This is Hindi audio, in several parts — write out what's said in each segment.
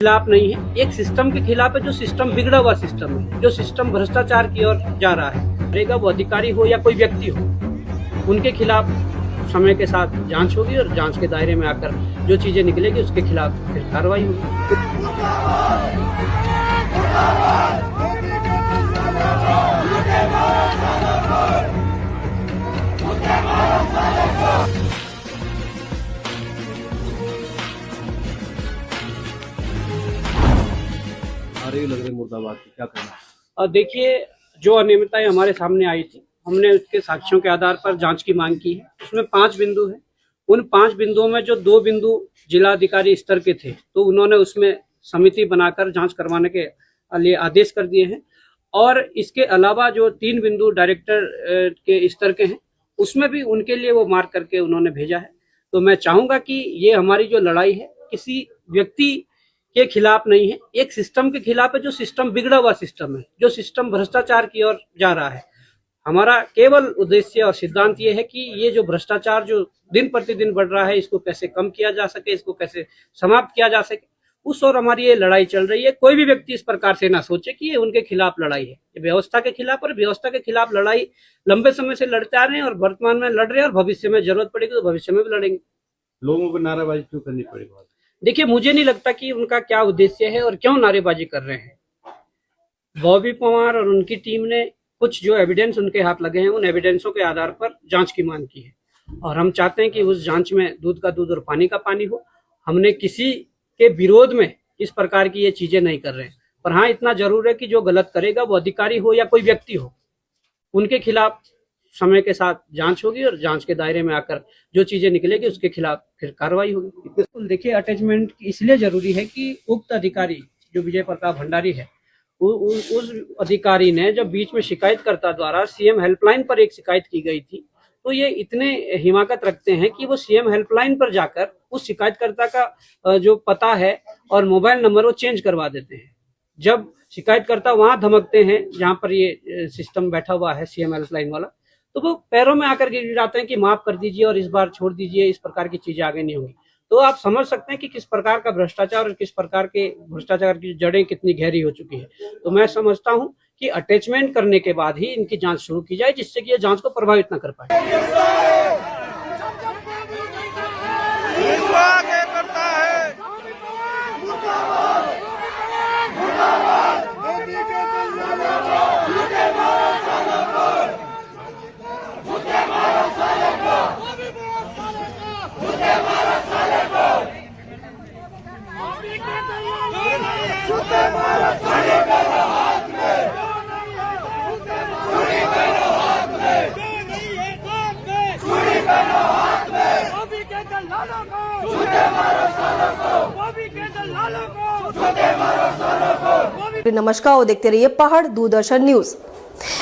खिलाफ नहीं है, एक सिस्टम के खिलाफ है जो सिस्टम बिगड़ा हुआ सिस्टम है, जो सिस्टम भ्रष्टाचार की ओर जा रहा है। रहेगा वो अधिकारी हो या कोई व्यक्ति हो, उनके खिलाफ समय के साथ जांच होगी और जांच के दायरे में आकर जो चीजें निकलेगी उसके खिलाफ फिर कार्रवाई होगी। लग रही मुर्दाबाद की क्या कहना? देखिए, जो अनियमितताएं हमारे सामने आई थी, हमने उसके साक्ष्यों के आधार पर जांच की मांग की है। उसमें 5 बिंदु हैं। उन 5 बिंदुओं में जो 2 बिंदु जिलाधिकारी स्तर के थे, तो उन्होंने उसमें समिति बनाकर जांच करवाने के लिए आदेश कर दिए हैं। और इसके अलावा जो 3 बिंदु डायरेक्टर के स्तर के हैं, उसमें भी उनके लिए वो मार्क करके उन्होंने भेजा है। तो मैं चाहूंगा कि ये हमारी जो लड़ाई है किसी व्यक्ति के खिलाफ नहीं है, एक सिस्टम के खिलाफ है जो सिस्टम बिगड़ा हुआ सिस्टम है, जो सिस्टम भ्रष्टाचार की ओर जा रहा है। हमारा केवल उद्देश्य और सिद्धांत ये है कि ये जो भ्रष्टाचार जो दिन प्रतिदिन बढ़ रहा है, इसको कैसे कम किया जा सके, इसको कैसे समाप्त किया जा सके, उस ओर हमारी ये लड़ाई चल रही है। कोई भी व्यक्ति इस प्रकार से ना सोचे कि ये उनके खिलाफ लड़ाई है। ये व्यवस्था के खिलाफ, और व्यवस्था के खिलाफ लड़ाई लंबे समय से लड़ते आ रहे हैं और वर्तमान में लड़ रहे हैं, और भविष्य में जरूरत पड़ेगी तो भविष्य में भी लड़ेंगे। लोगों को नारेबाजी क्यों करनी पड़ेगी? देखिए, मुझे नहीं लगता कि उनका क्या उद्देश्य है और क्यों नारेबाजी कर रहे हैं। बॉबी पवार और उनकी टीम ने कुछ जो एविडेंस उनके हाथ लगे हैं, उन एविडेंसों के आधार पर जांच की मांग की है, और हम चाहते हैं कि उस जांच में दूध का दूध और पानी का पानी हो। हमने किसी के विरोध में इस प्रकार की ये चीजें नहीं कर रहे हैं, पर हाँ, इतना जरूर है कि जो गलत करेगा वो अधिकारी हो या कोई व्यक्ति हो, उनके खिलाफ समय के साथ जांच होगी और जांच के दायरे में आकर जो चीजें निकलेगी उसके खिलाफ फिर कार्रवाई होगी। देखिए, अटैचमेंट इसलिए जरूरी है कि उक्त अधिकारी जो विजय प्रताप भंडारी है, उस अधिकारी ने जब बीच में शिकायतकर्ता द्वारा सीएम हेल्पलाइन पर एक शिकायत की गई थी, तो ये इतने हिमाकत रखते हैं कि वो सीएम हेल्पलाइन पर जाकर उस शिकायतकर्ता का जो पता है और मोबाइल नंबर वो चेंज करवा देते हैं। जब शिकायतकर्ता वहां धमकते हैं जहां पर ये सिस्टम बैठा हुआ है सीएम हेल्पलाइन वाला, तो वो पैरों में आकर गिड़गिड़ाते हैं कि माफ कर दीजिए और इस बार छोड़ दीजिए, इस प्रकार की चीजें आगे नहीं होंगी। तो आप समझ सकते हैं कि किस प्रकार का भ्रष्टाचार और किस प्रकार के भ्रष्टाचार की जड़ें कितनी गहरी हो चुकी है। तो मैं समझता हूं कि अटैचमेंट करने के बाद ही इनकी जांच शुरू की जाए, जिससे कि ये जांच को प्रभावित न कर पाए। नमस्कार और देखते रहिए पहाड़ दूरदर्शन न्यूज।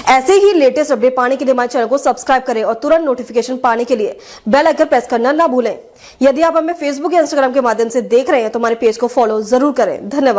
ऐसे ही लेटेस्ट अपडेट पाने के लिए हमारे चैनल को सब्सक्राइब करें और तुरंत नोटिफिकेशन पाने के लिए बेल आइकन प्रेस करना ना भूलें। यदि आप हमें फेसबुक या इंस्टाग्राम के माध्यम से देख रहे हैं तो हमारे पेज को फॉलो जरूर करें। धन्यवाद।